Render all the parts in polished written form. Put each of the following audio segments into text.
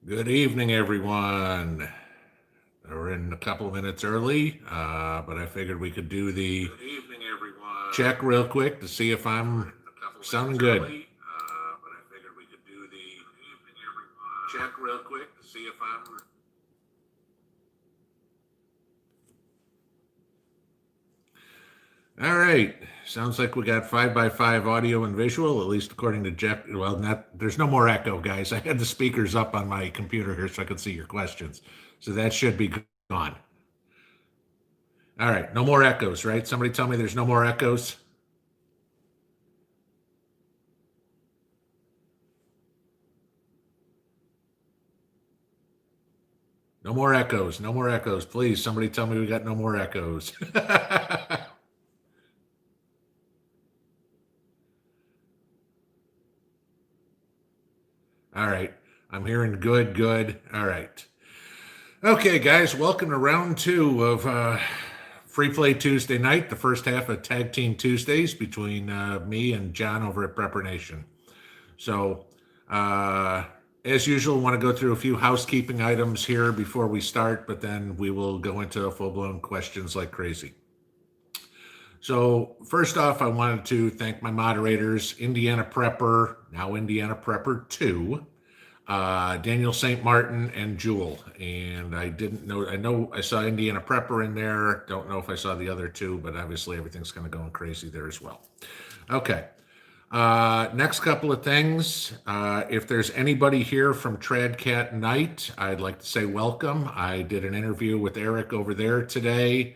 Good evening, everyone. We're in a couple of minutes early, but I figured we could do the Good evening, everyone. check real quick to see if We're I'm in a couple sounding minutes good. early, but I figured we could do the evening, everyone. Check real quick to see if I'm. All right. Sounds like we got 5x5 audio and visual, at least according to Jeff. Well, there's no more echo, guys. I had the speakers up on my computer here so I could see your questions. So that should be gone. All right. No more echoes, right? Somebody tell me there's no more echoes. No more echoes. No more echoes. Please, somebody tell me we got no more echoes. All right. I'm hearing good, good. All right. Okay, guys, welcome to round two of Free Play Tuesday night, the first half of Tag Team Tuesdays between me and John over at Prepper Nation. So, as usual, want to go through a few housekeeping items here before we start, but then we will go into full blown questions like crazy. So, first off, I wanted to thank my moderators, Indiana Prepper, now Indiana Prepper 2, Daniel St. Martin, and Jewel. And I didn't know, I know I saw Indiana Prepper in there. Don't know if I saw the other two, but obviously everything's kind of going crazy there as well. Okay. Next couple of things. If there's anybody here from Tradcat Night, I'd like to say welcome. I did an interview with Eric over there today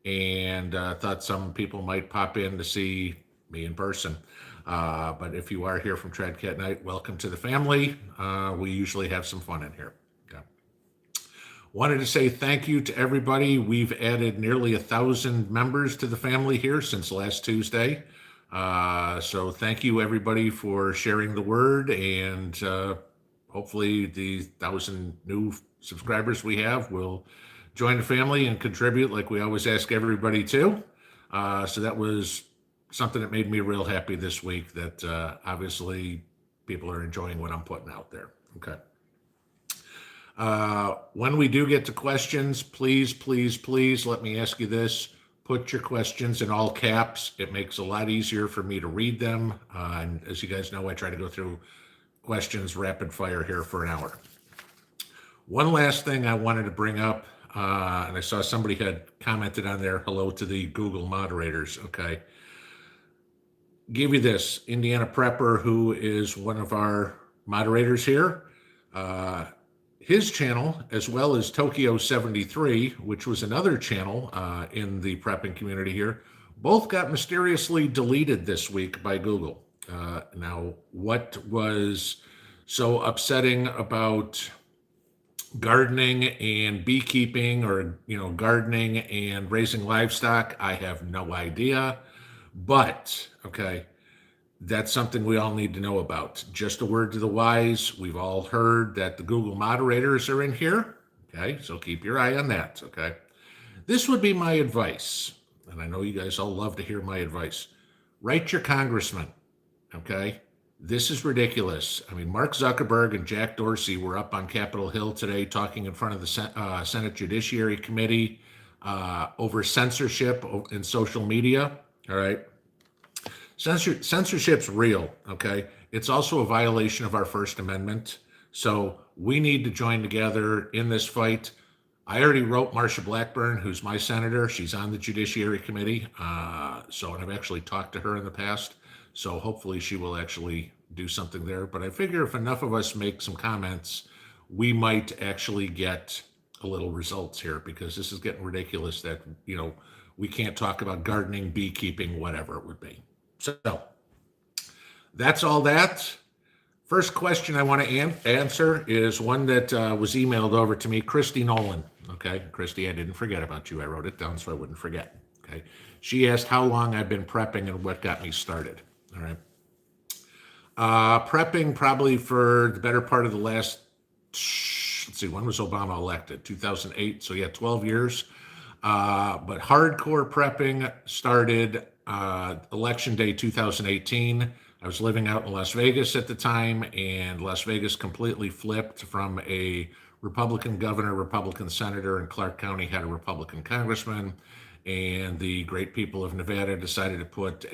and thought some people might pop in to see me in person. But if you are here from Tradcat Night, welcome to the family. We usually have some fun in here. Okay. Wanted to say thank you to everybody. We've added nearly 1,000 members to the family here since last Tuesday. So thank you everybody for sharing the word, and hopefully the 1,000 new subscribers we have will join the family and contribute like we always ask everybody to. So that was something that made me real happy this week, that obviously people are enjoying what I'm putting out there. Okay. When we do get to questions, please, please, please let me ask you this. Put your questions in all caps. It makes it a lot easier for me to read them. And as you guys know, I try to go through questions rapid fire here for an hour. One last thing I wanted to bring up, and I saw somebody had commented on there, hello to the Google moderators. Okay. Give you this, Indiana Prepper, who is one of our moderators here. His channel, as well as Tokyo 73, which was another channel in the prepping community here, both got mysteriously deleted this week by Google. Now, what was so upsetting about gardening and beekeeping, or gardening and raising livestock, I have no idea. But okay, that's something we all need to know about. Just a word to the wise. We've all heard that the Google moderators are in here. Okay, so keep your eye on that. Okay, this would be my advice, and I know you guys all love to hear my advice. Write your congressman. Okay, this is ridiculous. I mean, Mark Zuckerberg and Jack Dorsey were up on Capitol Hill today talking in front of the Senate Judiciary Committee over censorship in social media. All right. Censorship's real, okay? It's also a violation of our First Amendment. So we need to join together in this fight. I already wrote Marsha Blackburn, who's my senator. She's on the Judiciary Committee. And I've actually talked to her in the past. So hopefully she will actually do something there. But I figure if enough of us make some comments, we might actually get a little results here, because this is getting ridiculous that, we can't talk about gardening, beekeeping, whatever it would be. So that's all that. First question I want to answer is one that was emailed over to me, Christy Nolan. Okay, Christy, I didn't forget about you. I wrote it down so I wouldn't forget. Okay, she asked how long I've been prepping and what got me started. All right, prepping probably for the better part of the last, let's see, when was Obama elected? 2008. So yeah, 12 years. But hardcore prepping started election day 2018. I was living out in Las Vegas at the time, and Las Vegas completely flipped from a Republican governor, Republican senator, and Clark County had a Republican congressman. And the great people of Nevada decided to put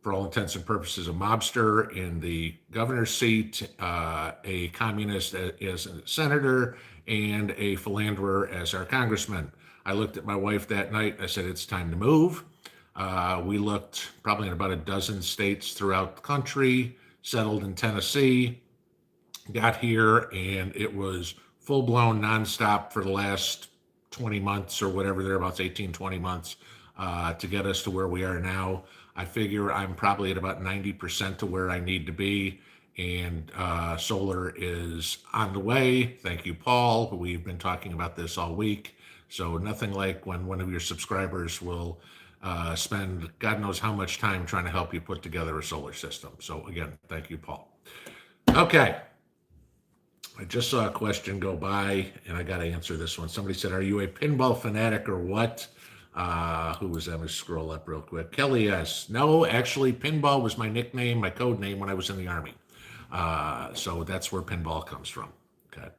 for all intents and purposes, a mobster in the governor's seat, a communist as a senator, and a philanderer as our congressman. I looked at my wife that night. I said, it's time to move. We looked probably in about a dozen states throughout the country, settled in Tennessee, got here, and it was full blown nonstop for the last 20 months or whatever, thereabouts 18, 20 months to get us to where we are now. I figure I'm probably at about 90% to where I need to be, and solar is on the way. Thank you, Paul. We've been talking about this all week. So nothing like when one of your subscribers will spend God knows how much time trying to help you put together a solar system. So again, thank you, Paul. Okay. I just saw a question go by, and I got to answer this one. Somebody said, are you a pinball fanatic or what? Who was that? Let me scroll up real quick. Kelly S. No, actually, pinball was my nickname, my code name when I was in the Army. So that's where pinball comes from. Okay.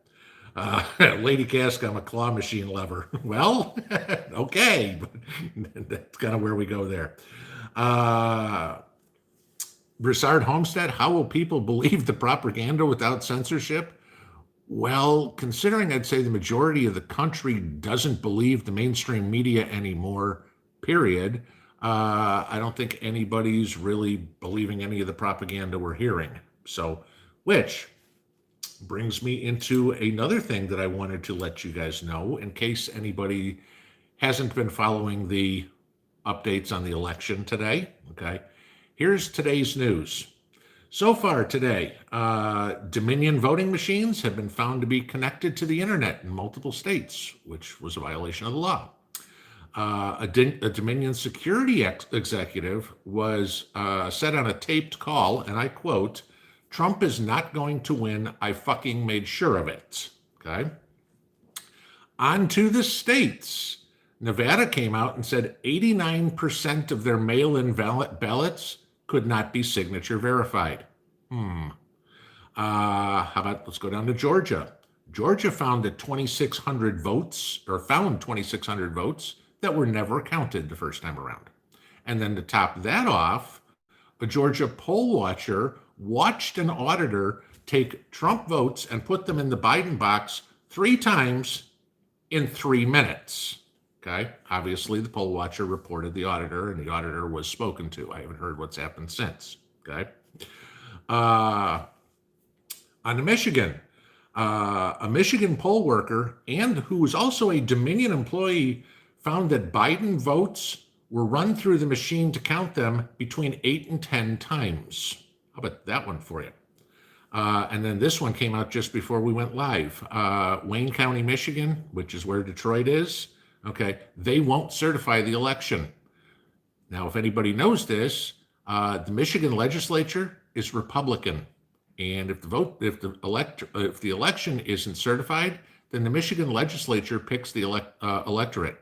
Lady Cask, I'm a claw machine lover. Well, okay. That's kind of where we go there. Broussard Homestead, how will people believe the propaganda without censorship? Well, considering I'd say the majority of the country doesn't believe the mainstream media anymore, period, I don't think anybody's really believing any of the propaganda we're hearing. So, which brings me into another thing that I wanted to let you guys know in case anybody hasn't been following the updates on the election today. Okay. Here's today's news. So far today, Dominion voting machines have been found to be connected to the internet in multiple states, which was a violation of the law. A Dominion security executive was said on a taped call, and I quote, Trump is not going to win. I fucking made sure of it. Okay. On to the states. Nevada came out and said 89% of their mail-in ballots could not be signature verified. How about, let's go down to Georgia. Georgia found 2,600 votes that were never counted the first time around. And then to top that off, a Georgia poll watcher watched an auditor take Trump votes and put them in the Biden box 3 times in 3 minutes. Okay. Obviously, the poll watcher reported the auditor, and the auditor was spoken to. I haven't heard what's happened since. Okay. On to Michigan. A Michigan poll worker, and who was also a Dominion employee, found that Biden votes were run through the machine to count them between 8 and 10 times. How about that one for you? And then this one came out just before we went live. Wayne County, Michigan, which is where Detroit is. Okay, they won't certify the election. Now, if anybody knows this, the Michigan legislature is Republican, and if the election isn't certified, then the Michigan legislature picks the electorate.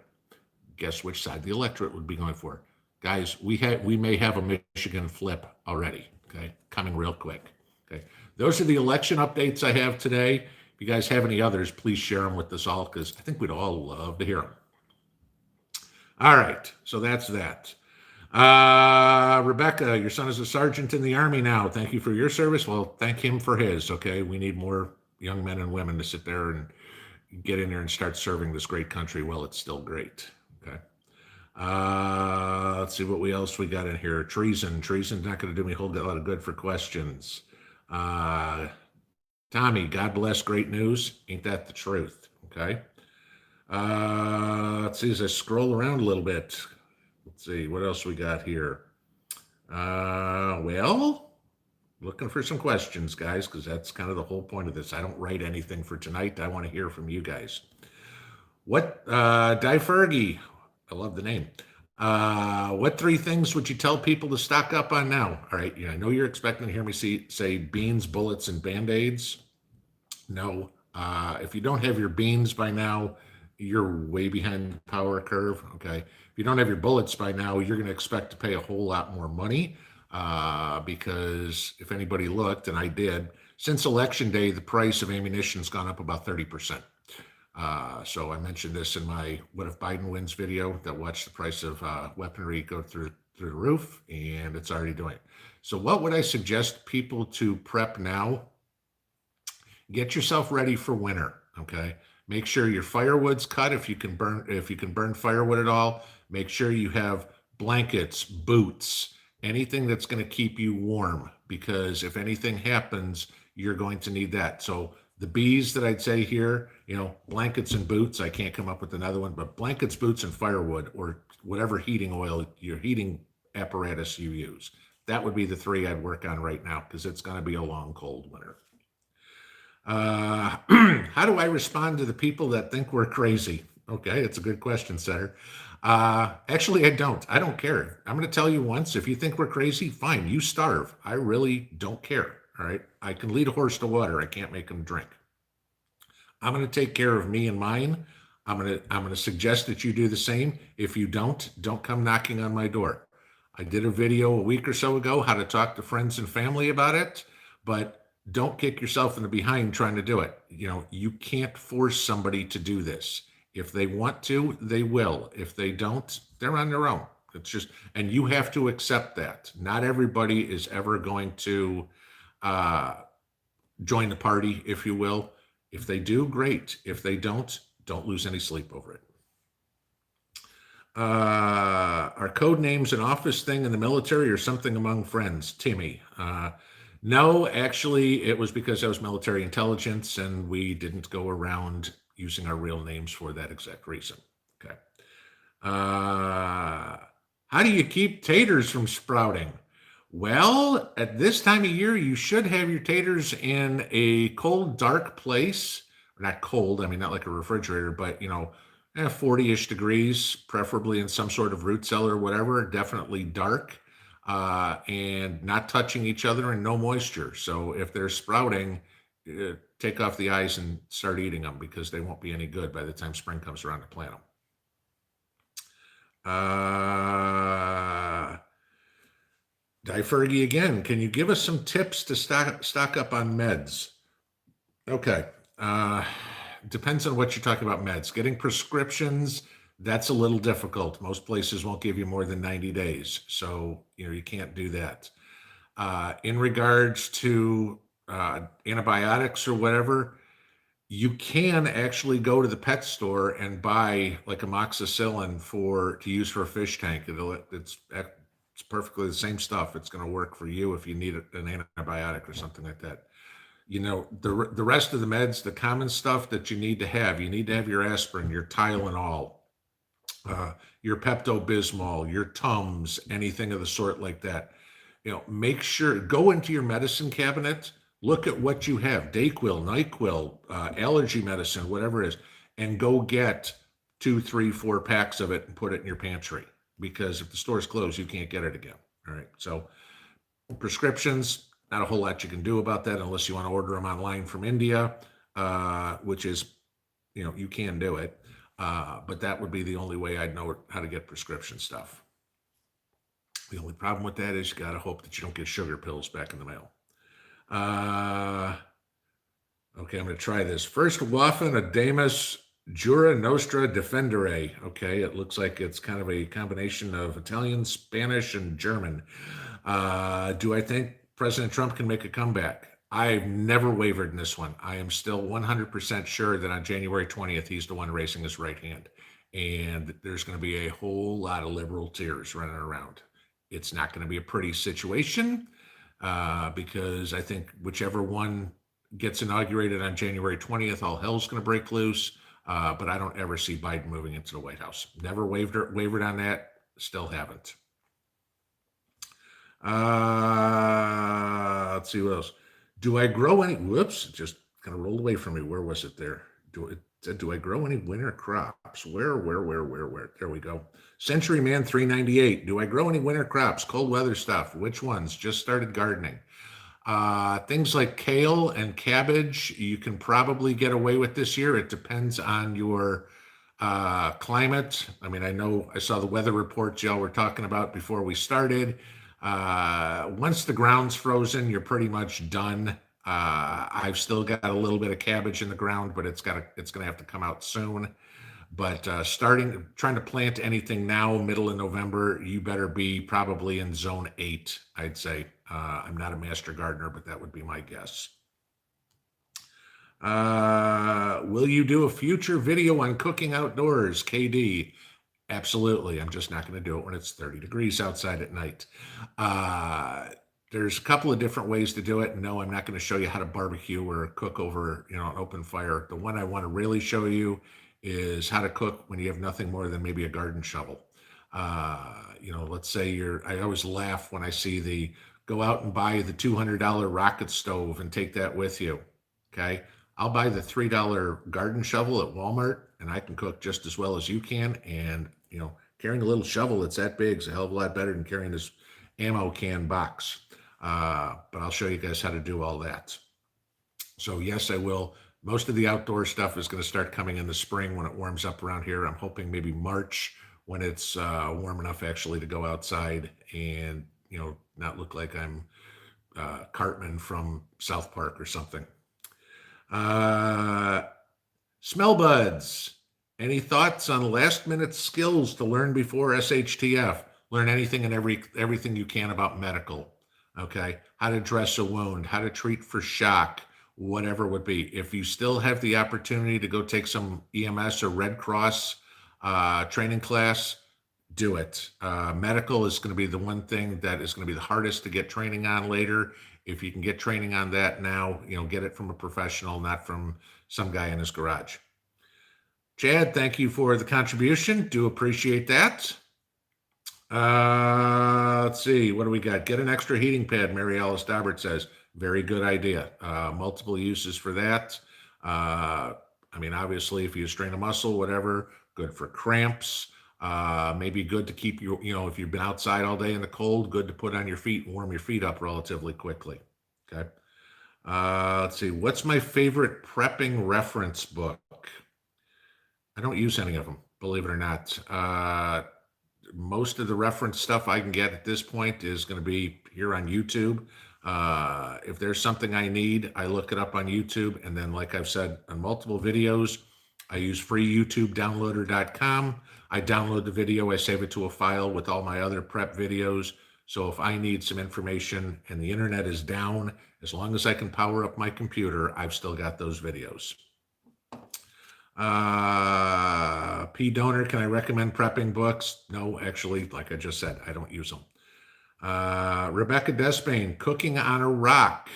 Guess which side the electorate would be going for, guys? We may have a Michigan flip already. Okay, coming real quick. Okay, those are the election updates I have today. If you guys have any others, please share them with us all, because I think we'd all love to hear them. All right, so that's that. Rebecca, your son is a sergeant in the Army now. Thank you for your service. Well, thank him for his, okay? We need more young men and women to sit there and get in there and start serving this great country while it's still great, okay? Let's see what else we got in here. Treason's not going to do me a whole lot of good for questions. Tommy, God bless, great news. Ain't that the truth, okay? Let's see as I scroll around a little bit. Let's see what else we got here. Well, looking for some questions, guys, because that's kind of the whole point of this. I don't write anything for tonight. I want to hear from you guys. What, Die Fergie, I love the name. What 3 things would you tell people to stock up on now? All right, yeah, I know you're expecting to hear me say beans, bullets, and Band-Aids. No, if you don't have your beans by now, you're way behind the power curve, okay? If you don't have your bullets by now, you're going to expect to pay a whole lot more money. because if anybody looked, and I did, since Election Day, the price of ammunition's gone up about 30%. So I mentioned this in my "What if Biden wins" video that watched the price of weaponry go through the roof, and it's already doing it. So what would I suggest people to prep now? Get yourself ready for winter. Okay. Make sure your firewood's cut if you can burn firewood at all. Make sure you have blankets, boots, anything that's going to keep you warm, because if anything happens, you're going to need that. So the B's that I'd say here, blankets and boots. I can't come up with another one, but blankets, boots, and firewood, or whatever heating oil, your heating apparatus you use. That would be the three I'd work on right now, because it's going to be a long, cold winter. How do I respond to the people that think we're crazy? Okay, it's a good question, Senator. Actually, I don't. I don't care. I'm going to tell you once, if you think we're crazy, fine, you starve. I really don't care. All right. I can lead a horse to water. I can't make him drink. I'm going to take care of me and mine. I'm going to suggest that you do the same. If you don't come knocking on my door. I did a video a week or so ago, how to talk to friends and family about it, but don't kick yourself in the behind trying to do it. You can't force somebody to do this. If they want to, they will. If they don't, they're on their own. It's just, and you have to accept that. Not everybody is ever going to join the party, if you will. If they do, great. If they don't lose any sleep over it. Are code names an office thing in the military or something among friends? Timmy. No, actually, it was because I was military intelligence and we didn't go around using our real names for that exact reason. Okay. How do you keep taters from sprouting? Well, at this time of year, you should have your taters in a cold, dark place. Not cold, I mean, not like a refrigerator, but 40-ish degrees, preferably in some sort of root cellar or whatever, definitely dark, and not touching each other and no moisture. So if they're sprouting, take off the eyes and start eating them, because they won't be any good by the time spring comes around to plant them. Die Fergie again, can you give us some tips to stock up on meds? Okay. Depends on what you're talking about. Meds. Getting prescriptions, that's a little difficult. Most places won't give you more than 90 days. So, you can't do that. In regards to antibiotics or whatever, you can actually go to the pet store and buy like amoxicillin to use for a fish tank. It's perfectly the same stuff. It's going to work for you if you need an antibiotic or something like that. The rest of the meds, the common stuff that you need to have your aspirin, your Tylenol, your Pepto-Bismol, your Tums, anything of the sort like that. Make sure, go into your medicine cabinet, look at what you have, Dayquil, NyQuil, allergy medicine, whatever it is, and go get 2, 3, 4 packs of it and put it in your pantry, because if the store's closed, you can't get it again. All right. So prescriptions, not a whole lot you can do about that unless you want to order them online from India, which is, you can do it. But that would be the only way I'd know how to get prescription stuff. The only problem with that is you got to hope that you don't get sugar pills back in the mail. Okay, I'm going to try this. First Waffen Adamus Jura Nostra Defendere. Okay, it looks like it's kind of a combination of Italian, Spanish, and German. Do I think President Trump can make a comeback? I've never wavered in this one. I am still 100% sure that on January 20th, he's the one raising his right hand. And there's going to be a whole lot of liberal tears running around. It's not going to be a pretty situation, because I think whichever one gets inaugurated on January 20th, all hell's going to break loose. But I don't ever see Biden moving into the White House. Never wavered on that. Still haven't. Let's see what else. Do I grow any? Whoops, just kind of rolled away from me. Where was it there? Do I grow any winter crops? Where? There we go. Century Man 398. Do I grow any winter crops? Cold weather stuff. Which ones? Just started gardening. Things like kale and cabbage, you can probably get away with this year. It depends on your climate. I mean, I know I saw the weather reports y'all were talking about before we started. Once the ground's frozen, you're pretty much done. I've still got a little bit of cabbage in the ground, but it's going to have to come out soon. But trying to plant anything now, middle of November, you better be probably in zone 8, I'd say. I'm not a master gardener, but that would be my guess. Will you do a future video on cooking outdoors, KD? Absolutely. I'm just not going to do it when it's 30 degrees outside at night. There's a couple of different ways to do it. No, I'm not going to show you how to barbecue or cook over, an open fire. The one I want to really show you is how to cook when you have nothing more than maybe a garden shovel. Let's say I always laugh when I see go out and buy the $200 rocket stove and take that with you. Okay. I'll buy the $3 garden shovel at Walmart and I can cook just as well as you can. And, carrying a little shovel that's that big is a hell of a lot better than carrying this ammo can box. But I'll show you guys how to do all that. So yes, I will. Most of the outdoor stuff is going to start coming in the spring when it warms up around here. I'm hoping maybe March when it's warm enough actually to go outside and, not look like I'm Cartman from South Park or something. Smell buds. Any thoughts on last minute skills to learn before SHTF? Learn anything and everything you can about medical. Okay. How to dress a wound, how to treat for shock, whatever it would be. If you still have the opportunity to go take some EMS or Red Cross training class, do it. Medical is going to be the one thing that is going to be the hardest to get training on later. If you can get training on that now, get it from a professional, not from some guy in his garage. Chad, thank you for the contribution. Do appreciate that. Let's see. What do we got? Get an extra heating pad, Mary Alice Daubert says. Very good idea. Multiple uses for that. Obviously, if you strain a muscle, whatever, good for cramps. Maybe good to keep you, if you've been outside all day in the cold, good to put on your feet and warm your feet up relatively quickly. Okay. Let's see. What's my favorite prepping reference book? I don't use any of them, believe it or not. Most of the reference stuff I can get at this point is going to be here on YouTube. If there's something I need, I look it up on YouTube. And then, like I've said on multiple videos, I use freeyoutubedownloader.com. I download the video, I save it to a file with all my other prep videos. So if I need some information and the internet is down, as long as I can power up my computer, I've still got those videos. P Donor, can I recommend prepping books? No, actually, like I just said, I don't use them. Rebecca Despain, cooking on a rock.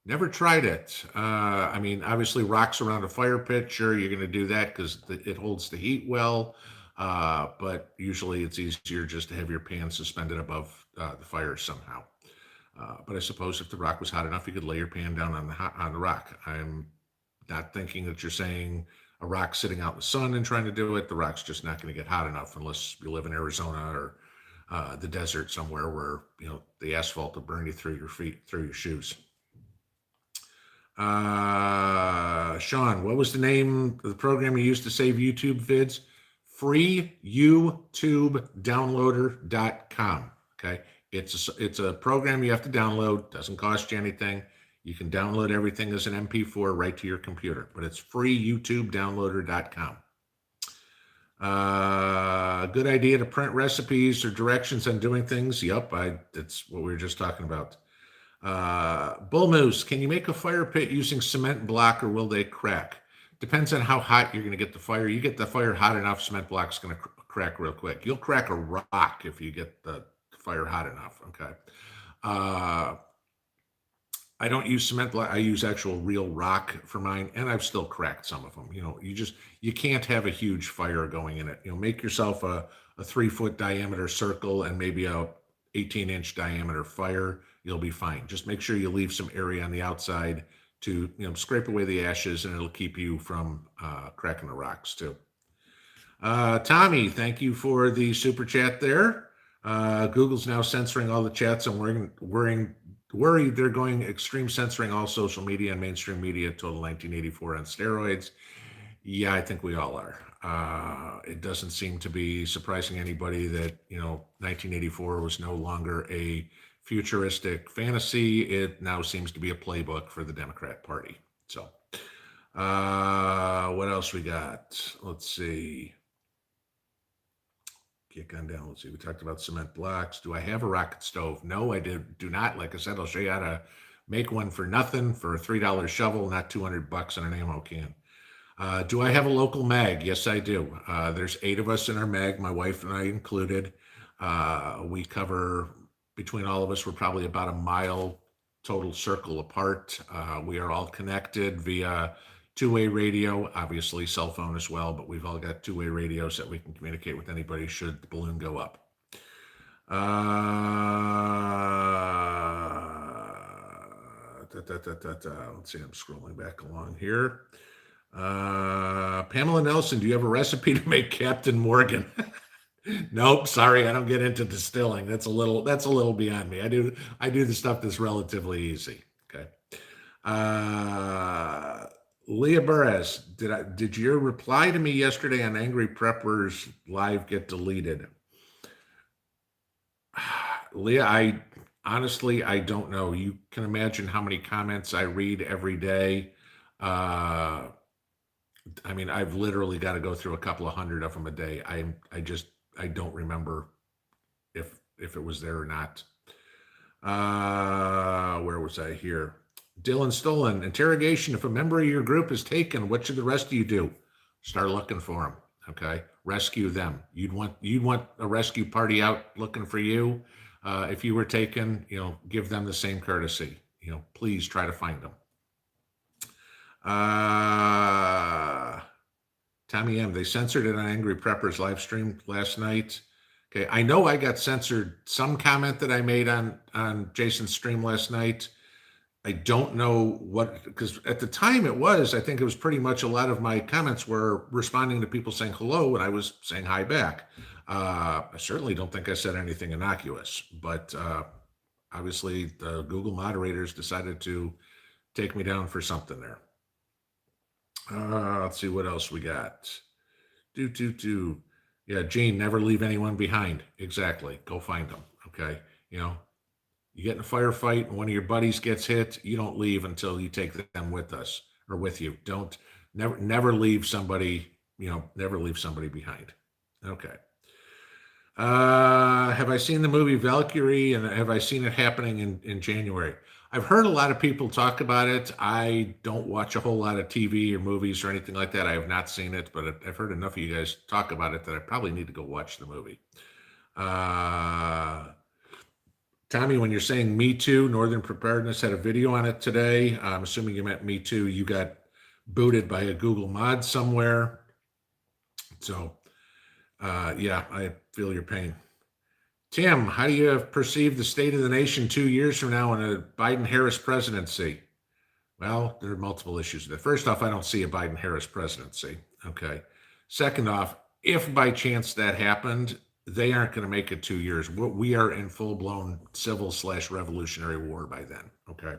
Never tried it. Obviously rocks around a fire pit, sure, you're going to do that because it holds the heat well. But usually it's easier just to have your pan suspended above the fire somehow. But I suppose if the rock was hot enough, you could lay your pan down on the rock. I'm not thinking that you're saying a rock sitting out in the sun and trying to do it. The rock's just not going to get hot enough unless you live in Arizona or the desert somewhere where, the asphalt will burn you through your feet, through your shoes. Sean, what was the name of the program you used to save YouTube vids? freeyoutubedownloader.com. Okay. It's a program you have to download. Doesn't cost you anything. You can download everything as an MP4 right to your computer, but it's freeyoutubedownloader.com. Good idea to print recipes or directions on doing things. Yep, that's what we were just talking about. Bull Moose, can you make a fire pit using cement block or will they crack? Depends on how hot you're going to get the fire. You get the fire hot enough, cement block's going to crack real quick. You'll crack a rock if you get the fire hot enough. Okay. I don't use cement block. I use actual real rock for mine, and I've still cracked some of them. You can't have a huge fire going in it. Make yourself a 3-foot diameter circle and maybe a 18-inch diameter fire. You'll be fine. Just make sure you leave some area on the outside to scrape away the ashes, and it'll keep you from cracking the rocks too. Tommy, thank you for the super chat there. Google's now censoring all the chats. I'm worried they're going extreme censoring all social media and mainstream media. Total 1984 on steroids. Yeah, I think we all are. It doesn't seem to be surprising anybody that, 1984 was no longer a futuristic fantasy. It now seems to be a playbook for the Democrat Party. So, what else we got? Let's see. Kick on down. Let's see. We talked about cement blocks. Do I have a rocket stove? No, I do not. Like I said, I'll show you how to make one for nothing for a $3 shovel, not $200 on an ammo can. Do I have a local mag? Yes, I do. There's 8 of us in our mag, my wife and I included. We cover, between all of us, we're probably about a mile total circle apart. We are all connected via two-way radio, obviously cell phone as well, but we've all got two-way radios that we can communicate with anybody should the balloon go up. Let's see, I'm scrolling back along here. Pamela Nelson, do you have a recipe to make Captain Morgan? Nope, sorry, I don't get into distilling. That's a little beyond me. I do the stuff that's relatively easy. Okay. Leah Burres, did your reply to me yesterday on Angry Preppers Live get deleted? Leah, I honestly don't know. You can imagine how many comments I read every day. I mean, I've literally got to go through a couple of hundred of them a day. I don't remember if it was there or not. Where was I here? Dylan Stolen, interrogation. If a member of your group is taken, what should the rest of you do? Start looking for them. Okay, rescue them. You'd want a rescue party out looking for you. If you were taken, give them the same courtesy. Please try to find them. Tommy M, they censored it on Angry Preppers live stream last night. Okay, I know I got censored some comment that I made on Jason's stream last night. I don't know what, because at the time I think it was pretty much a lot of my comments were responding to people saying hello, and I was saying hi back. I certainly don't think I said anything innocuous, but obviously the Google moderators decided to take me down for something there. Let's see what else we got. Yeah, Gene, never leave anyone behind. Exactly. Go find them. Okay. You get in a firefight and one of your buddies gets hit, you don't leave until you take them with us or with you. Never leave somebody, never leave somebody behind. Okay. Have I seen the movie Valkyrie, and have I seen it happening in January? I've heard a lot of people talk about it. I don't watch a whole lot of TV or movies or anything like that. I have not seen it, but I've heard enough of you guys talk about it that I probably need to go watch the movie. Tommy, when you're saying Me Too, Northern Preparedness had a video on it today. I'm assuming you meant Me Too. You got booted by a Google mod somewhere. So, yeah, I feel your pain. Tim, how do you perceive the state of the nation 2 years from now in a Biden-Harris presidency? Well, there are multiple issues there. First off, I don't see a Biden-Harris presidency. Okay. Second off, if by chance that happened, they aren't going to make it 2 years. We are in full-blown civil/revolutionary war by then. Okay.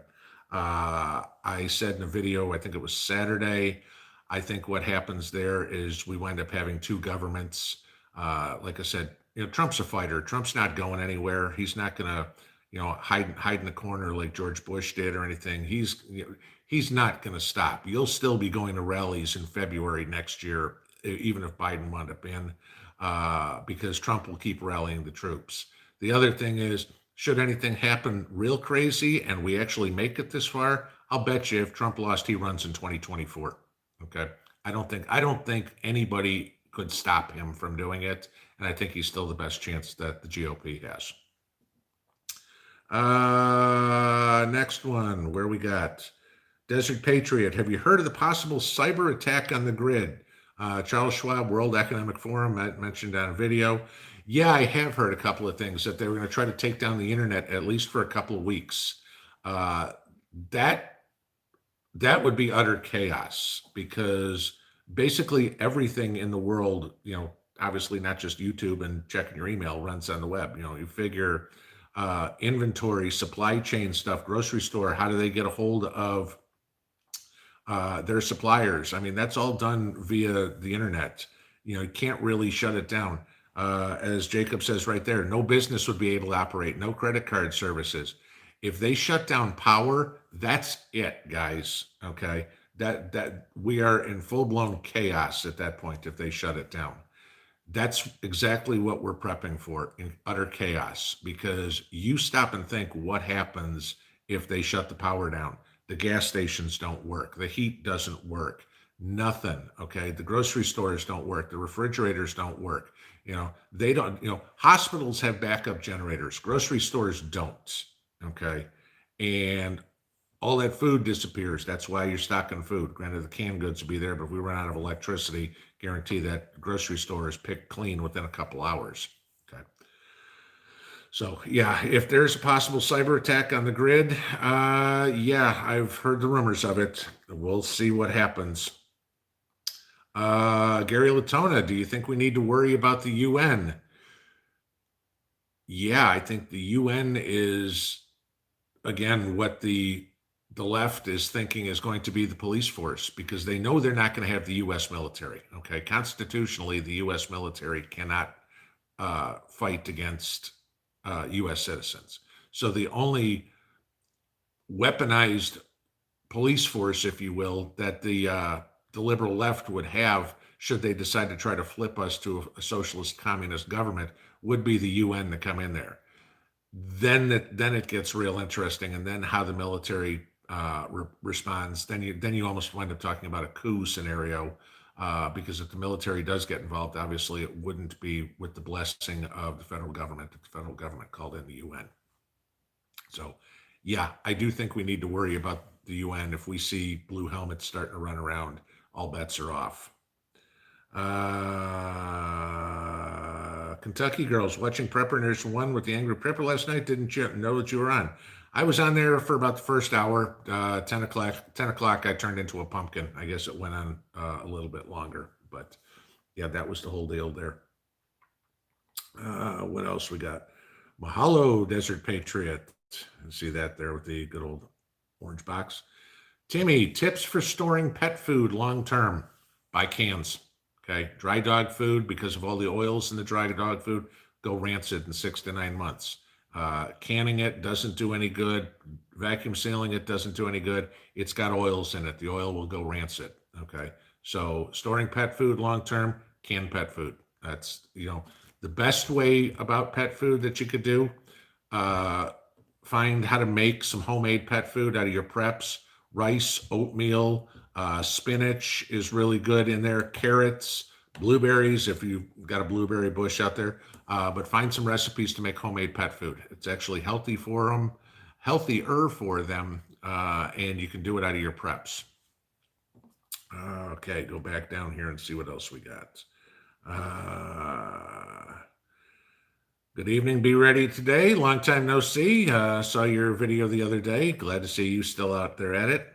I said in a video, I think it was Saturday, I think what happens there is we wind up having two governments. Like I said, Trump's a fighter. Trump's not going anywhere. He's not going to, hide in the corner like George Bush did or anything. He's not going to stop. You'll still be going to rallies in February next year, even if Biden wound up in, because Trump will keep rallying the troops. The other thing is, should anything happen real crazy and we actually make it this far, I'll bet you if Trump lost, he runs in 2024. Okay. I don't think anybody could stop him from doing it. And I think he's still the best chance that the GOP has. Next one, where we got Desert Patriot. Have you heard of the possible cyber attack on the grid? Charles Schwab, World Economic Forum, mentioned on a video. Yeah, I have heard a couple of things that they were going to try to take down the internet at least for a couple of weeks. That would be utter chaos because basically everything in the world, obviously not just YouTube and checking your email, runs on the web. You figure inventory, supply chain stuff, grocery store, how do they get a hold of their suppliers? I mean, that's all done via the internet. You can't really shut it down. As Jacob says right there, no business would be able to operate, no credit card services. If they shut down power, that's it, guys. Okay, that we are in full blown chaos at that point if they shut it down. That's exactly what we're prepping for, in utter chaos, because you stop and think what happens if they shut the power down. The gas stations don't work, the heat doesn't work, nothing. Okay, the grocery stores don't work, the refrigerators don't work. They don't. Hospitals have backup generators, grocery stores don't. Okay, and all that food disappears. That's why you're stocking food. Granted, the canned goods will be there, but if we run out of electricity, guarantee that grocery store is picked clean within a couple hours. Okay. So yeah, if there's a possible cyber attack on the grid, yeah, I've heard the rumors of it. We'll see what happens. Gary Latona, do you think we need to worry about the UN? Yeah, I think the UN is, again, what the left is thinking is going to be the police force, because they know they're not going to have the U.S. military. Okay, constitutionally, the U.S. military cannot fight against U.S. citizens. So the only weaponized police force, if you will, that the liberal left would have, should they decide to try to flip us to a socialist communist government, would be the UN to come in there. Then it gets real interesting, and then how the military responds. Then you almost wind up talking about a coup scenario, because if the military does get involved, obviously it wouldn't be with the blessing of the federal government. If the federal government called in the UN. So, yeah, I do think we need to worry about the UN. If we see blue helmets starting to run around, all bets are off. Kentucky girls watching Prepper Nurse 1 with the Angry Prepper last night. Didn't you know that you were on? I was on there for about the first hour. 10 o'clock, I turned into a pumpkin. I guess it went on a little bit longer. But, yeah, that was the whole deal there. What else we got? Mahalo, Desert Patriot. See that there with the good old orange box. Timmy, tips for storing pet food long term. Buy cans. Okay, dry dog food, because of all the oils in the dry dog food, go rancid in 6 to 9 months. Canning it doesn't do any good. Vacuum sealing it doesn't do any good. It's got oils in it. The oil will go rancid. Okay, so storing pet food long term, canned pet food. That's the best way about pet food that you could do. Find how to make some homemade pet food out of your preps. Rice, oatmeal, spinach is really good in there. Carrots, blueberries, if you've got a blueberry bush out there. But find some recipes to make homemade pet food. It's actually healthy for them, healthier for them, and you can do it out of your preps. Okay, go back down here and see what else we got. Good evening, Be Ready today. Long time no see. Saw your video the other day. Glad to see you still out there at it.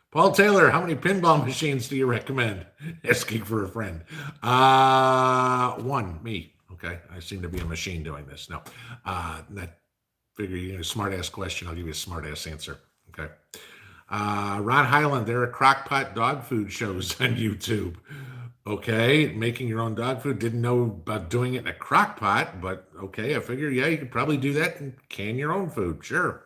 Paul Taylor, how many pinball machines do you recommend? Asking for a friend. One, me. Okay, I seem to be a machine doing this. No, that figure you a smart ass question. I'll give you a smart ass answer. Okay. Ron Highland, there are crockpot dog food shows on YouTube. Okay, making your own dog food. Didn't know about doing it in a crock pot, but okay, I figure, yeah, you could probably do that and can your own food. Sure.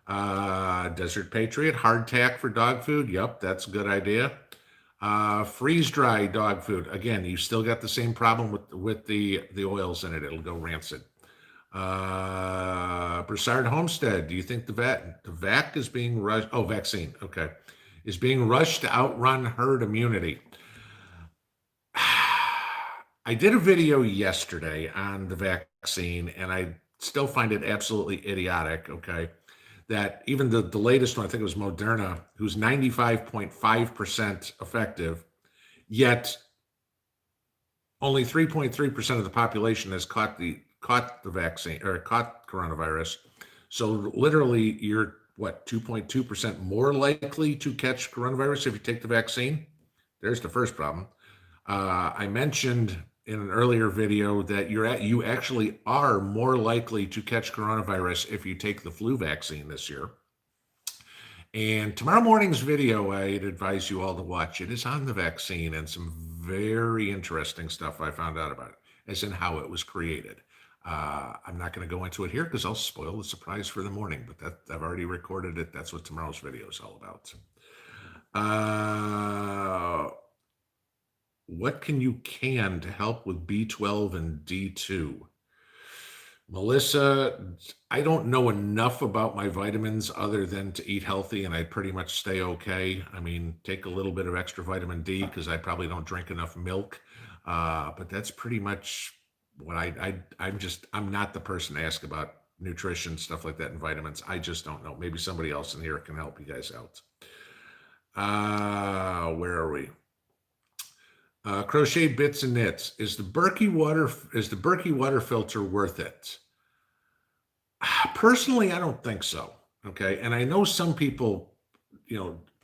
Desert Patriot, hardtack for dog food. Yep, that's a good idea. Freeze dry dog food. Again, you still got the same problem with the oils in it. It'll go rancid. Broussard Homestead, do you think the vac is being rushed? Oh, vaccine. Okay. Is being rushed to outrun herd immunity. I did a video yesterday on the vaccine, and I still find it absolutely idiotic, okay, that even the latest one, I think it was Moderna, who's 95.5% effective, yet only 3.3% of the population has caught the vaccine or caught coronavirus. So literally you're 2.2% more likely to catch coronavirus if you take the vaccine? There's the first problem. I mentioned in an earlier video that you actually are more likely to catch coronavirus if you take the flu vaccine this year. And tomorrow morning's video, I'd advise you all to watch. It is on the vaccine and some very interesting stuff I found out about it, as in how it was created. I'm not going to go into it here because I'll spoil the surprise for the morning, but I've already recorded it. That's what tomorrow's video is all about. What can you can to help with B12 and D2? Melissa, I don't know enough about my vitamins other than to eat healthy, and I pretty much stay okay. I mean, take a little bit of extra vitamin D because I probably don't drink enough milk. But that's pretty much what I'm not the person to ask about nutrition, stuff like that, and vitamins. I just don't know. Maybe somebody else in here can help you guys out. Where are we? Crochet Bits and Knits. Is the Berkey water filter worth it? Personally, I don't think so. Okay. And I know some people,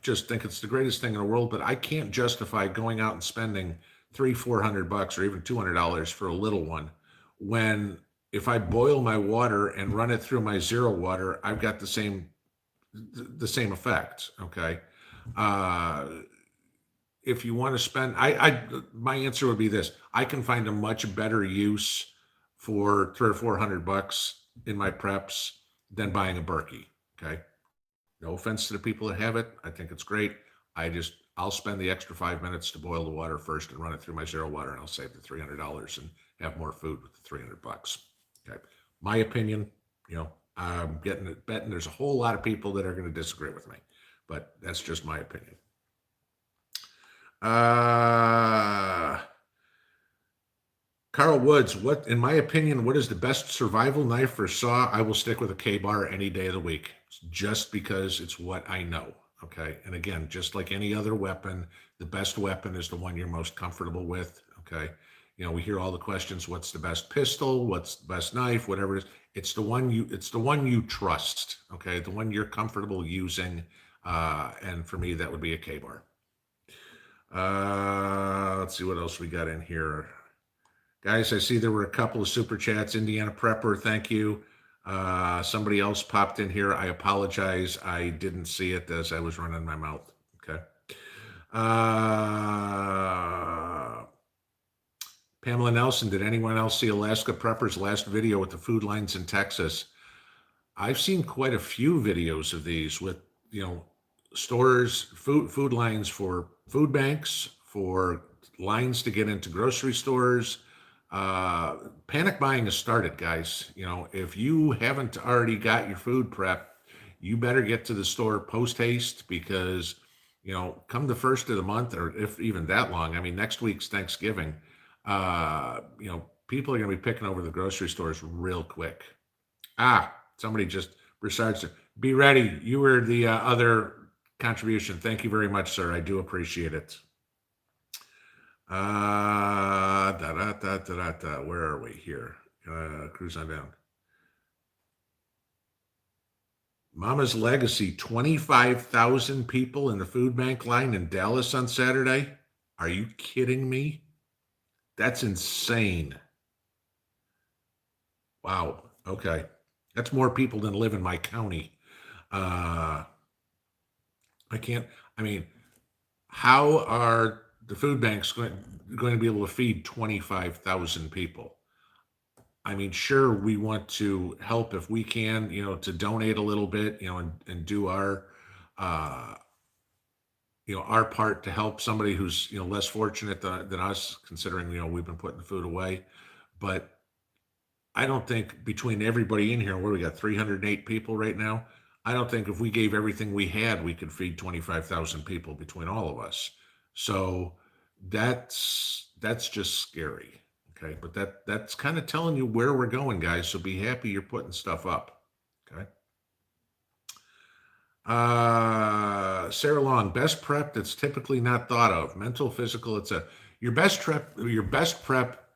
just think it's the greatest thing in the world, but I can't justify going out and spending $300-400 or even $200 for a little one when if I boil my water and run it through my zero water, I've got the same effect. Okay. If you want to spend, my answer would be this: I can find a much better use for $300-400 in my preps than buying a Berkey. Okay, no offense to the people that have it. I think it's great. I'll spend the extra 5 minutes to boil the water first and run it through my zero water, and I'll save the $300 and have more food with the $300. Okay, my opinion. I'm betting there's a whole lot of people that are going to disagree with me, but that's just my opinion. Carl Woods, in my opinion, what is the best survival knife or saw? I will stick with a K-bar any day of the week, just because it's what I know. Okay. And again, just like any other weapon, the best weapon is the one you're most comfortable with. Okay. We hear all the questions. What's the best pistol? What's the best knife? Whatever it is. It's the one you trust. Okay. The one you're comfortable using. And for me, that would be a K-bar. Let's see what else we got in here. Guys, I see there were a couple of super chats. Indiana Prepper, thank you. Somebody else popped in here. I apologize. I didn't see it as I was running my mouth. Okay. Pamela Nelson, did anyone else see Alaska Prepper's last video with the food lines in Texas? I've seen quite a few videos of these with, stores, food lines for food banks, for lines to get into grocery stores. Panic buying has started, guys. If you haven't already got your food prep, you better get to the store post haste because, come the first of the month, or if even that long, I mean, next week's Thanksgiving, people are going to be picking over the grocery stores real quick. Somebody just Broussard said, be ready. You were the other contribution. Thank you very much, sir. I do appreciate it. Where are we here? Cruise on down. Mama's Legacy, 25,000 people in the food bank line in Dallas on Saturday. Are you kidding me? That's insane. Wow. Okay. That's more people than live in my county. How are the food banks going to be able to feed 25,000 people? I mean, sure, we want to help if we can, to donate a little bit, and do our part to help somebody who's, less fortunate than us, considering, we've been putting the food away. But I don't think between everybody in here, where we got 308 people right now, I don't think if we gave everything we had, we could feed 25,000 people between all of us. So that's just scary. Okay. But that's kind of telling you where we're going, guys. So be happy you're putting stuff up. Okay. Sarah Long, best prep that's typically not thought of. Mental, physical, your best prep,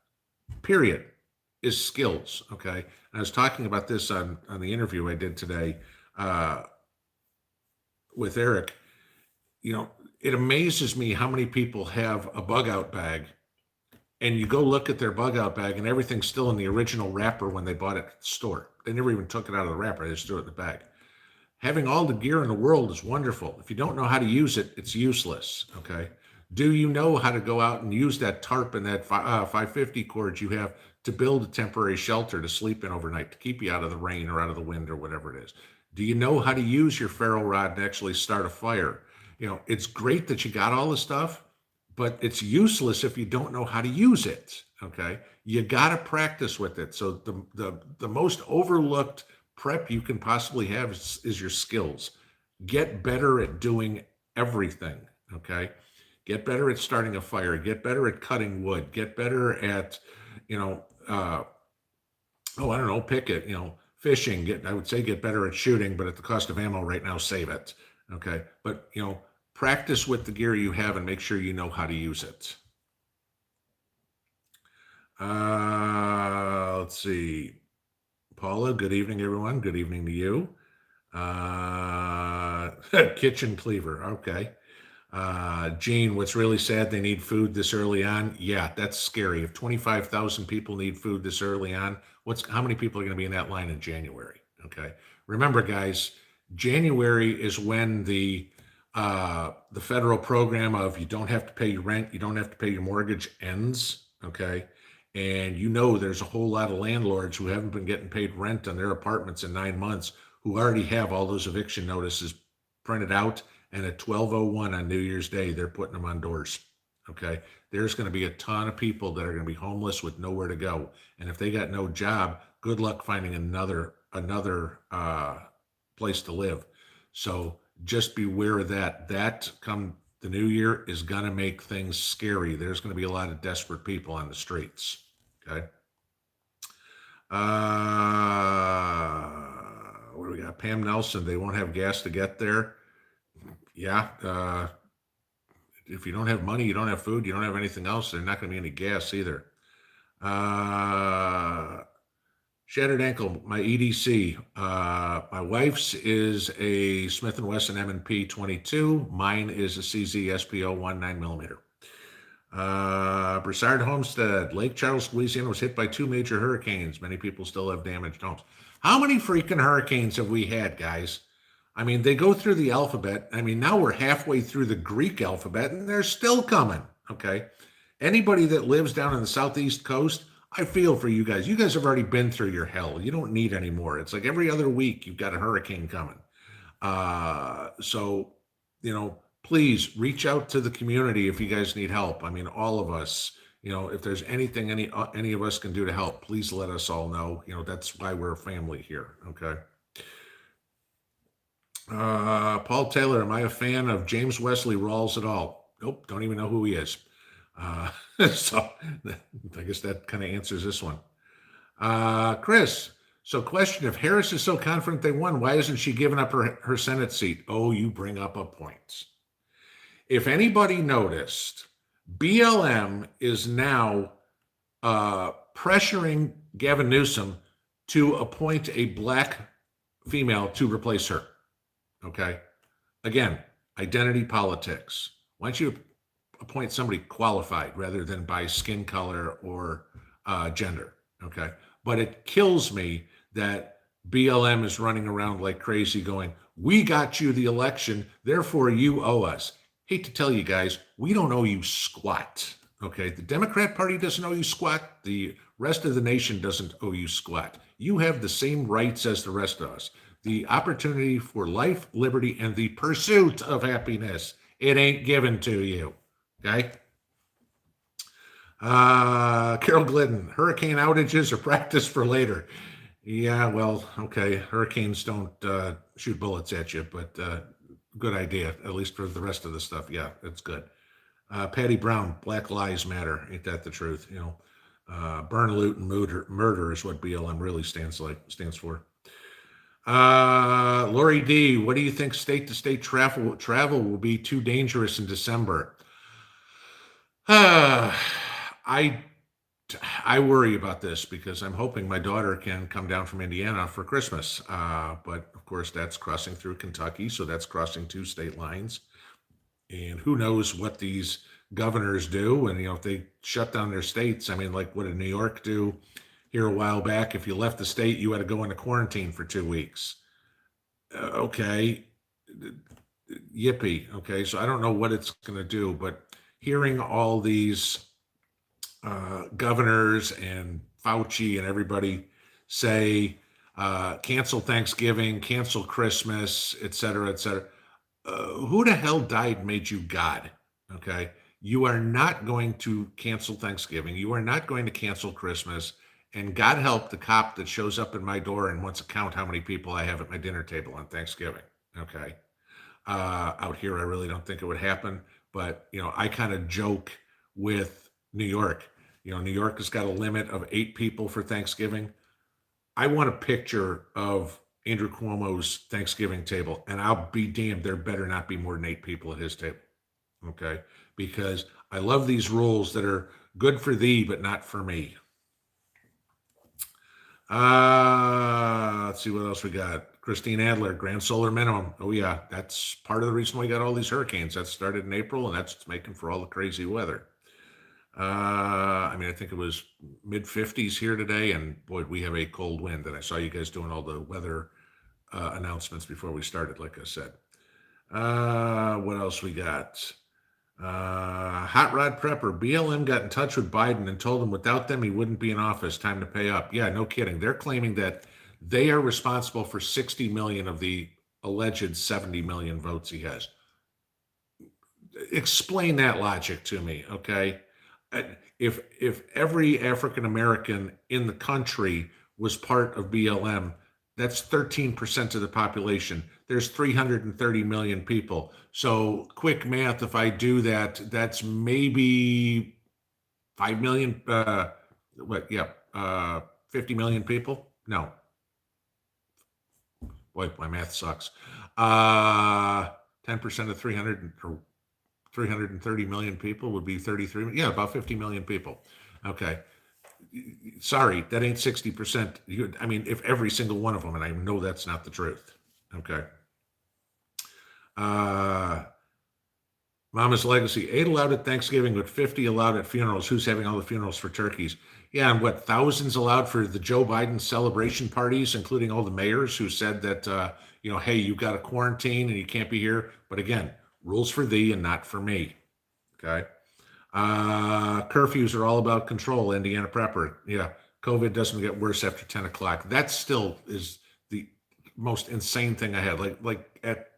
period, is skills. Okay. And I was talking about this on the interview I did today with Eric. It amazes me how many people have a bug out bag, and you go look at their bug out bag and everything's still in the original wrapper when they bought it at the store. They never even took it out of the wrapper. They just threw it in the bag. Having all the gear in the world is wonderful. If you don't know how to use it, it's useless. Okay. Do you know how to go out and use that tarp and that 550 cord you have to build a temporary shelter to sleep in overnight to keep you out of the rain or out of the wind or whatever it is? Do you know how to use your ferro rod and actually start a fire? It's great that you got all the stuff, but it's useless if you don't know how to use it. Okay, you got to practice with it. So the most overlooked prep you can possibly have is your skills. Get better at doing everything. Okay, get better at starting a fire. Get better at cutting wood. Get better at, you know, I don't know, pick it. Fishing. I would say get better at shooting, but at the cost of ammo right now, save it. Okay, but practice with the gear you have and make sure you know how to use it. Let's see. Paula, good evening, everyone. Good evening to you. Kitchen cleaver. Okay. Gene, what's really sad, they need food this early on. Yeah, that's scary. If 25,000 people need food this early on, how many people are going to be in that line in January? Okay. Remember, guys, January is when the federal program of you don't have to pay your rent, you don't have to pay your mortgage ends. Okay. And there's a whole lot of landlords who haven't been getting paid rent on their apartments in 9 months who already have all those eviction notices printed out. And at 12:01 on New Year's Day, they're putting them on doors. Okay. There's going to be a ton of people that are going to be homeless with nowhere to go. And if they got no job, good luck finding another place to live. So just beware of that. That come the new year is going to make things scary. There's going to be a lot of desperate people on the streets. Okay. What do we got? Pam Nelson, they won't have gas to get there. Yeah. If you don't have money, you don't have food, you don't have anything else, there's not going to be any gas either. Shattered ankle, my EDC. My wife's is a Smith & Wesson M&P 22. Mine is a CZ SPO 9mm. Broussard Homestead, Lake Charles, Louisiana was hit by 2 major hurricanes. Many people still have damaged homes. How many freaking hurricanes have we had, guys? I mean, they go through the alphabet. I mean, now we're halfway through the Greek alphabet and they're still coming. Okay. Anybody that lives down on the southeast coast, I feel for you guys. You guys have already been through your hell. You don't need any more. It's like every other week you've got a hurricane coming. So, please reach out to the community if you guys need help. I mean, all of us, if there's anything any of us can do to help, please let us all know. That's why we're a family here. Okay. Paul Taylor, am I a fan of James Wesley Rawls at all? Nope, don't even know who he is. So I guess that kind of answers this one. Chris, so question, if Harris is so confident they won, why isn't she giving up her Senate seat? Oh, you bring up a point. If anybody noticed, BLM is now pressuring Gavin Newsom to appoint a black female to replace her. Okay. Again, identity politics. Why don't you appoint somebody qualified rather than by skin color or gender? Okay. But it kills me that BLM is running around like crazy going, we got you the election, therefore you owe us. Hate to tell you guys, we don't owe you squat. Okay. The Democrat Party doesn't owe you squat. The rest of the nation doesn't owe you squat. You have the same rights as the rest of us. The opportunity for life, liberty, and the pursuit of happiness. It ain't given to you. Okay? Carol Glidden, hurricane outages are practice for later. Yeah, well, okay. Hurricanes don't shoot bullets at you, but good idea, at least for the rest of the stuff. Yeah, it's good. Patty Brown, Black Lives Matter. Ain't that the truth? Burn, loot, and murder is what BLM really stands for. Lori D, what do you think state-to-state travel will be too dangerous in December? I worry about this because I'm hoping my daughter can come down from Indiana for Christmas. But of course that's crossing through Kentucky. So that's crossing 2 state lines. And who knows what these governors do. And, if they shut down their states, I mean, like what did New York do here a while back? If you left the state, you had to go into quarantine for 2 weeks. Okay. Yippee. Okay. So I don't know what it's going to do, but hearing all these governors and Fauci and everybody say, cancel Thanksgiving, cancel Christmas, et cetera, et cetera. Who the hell died made you God? Okay. You are not going to cancel Thanksgiving. You are not going to cancel Christmas. And God help the cop that shows up at my door and wants to count how many people I have at my dinner table on Thanksgiving. Okay. Out here, I really don't think it would happen. But, I kind of joke with New York. New York has got a limit of 8 people for Thanksgiving. I want a picture of Andrew Cuomo's Thanksgiving table, and I'll be damned, there better not be more than 8 people at his table. Okay? Because I love these rules that are good for thee, but not for me. Let's see what else we got. Christine Adler, grand solar minimum. Oh yeah, that's part of the reason we got all these hurricanes. That started in April, and that's what's making for all the crazy weather. I think it was mid 50s here today, and boy, we have a cold wind. And I saw you guys doing all the weather announcements before we started, like I said. What else we got? Hot Rod Prepper, BLM got in touch with Biden and told him without them he wouldn't be in office. Time to pay up. Yeah, no kidding. They're claiming that they are responsible for 60 million of the alleged 70 million votes he has. Explain that logic to me, okay? If every African American in the country was part of BLM, that's 13% of the population. There's 330 million people. So quick math, if I do that, that's maybe 5 million, 50 million people? No. Boy, my math sucks. 10% of 330 million people would be 33. Yeah, about 50 million people. Okay. Sorry, that ain't 60%. If every single one of them, and I know that's not the truth. Okay. Mama's Legacy, 8 allowed at Thanksgiving, but 50 allowed at funerals. Who's having all the funerals for turkeys? Yeah, and what, thousands allowed for the Joe Biden celebration parties, including all the mayors who said that, hey, you've got a quarantine and you can't be here. But again, rules for thee and not for me. Okay. Curfews are all about control. Indiana Prepper. Yeah. COVID doesn't get worse after 10 o'clock. That still is the most insane thing I had. Like at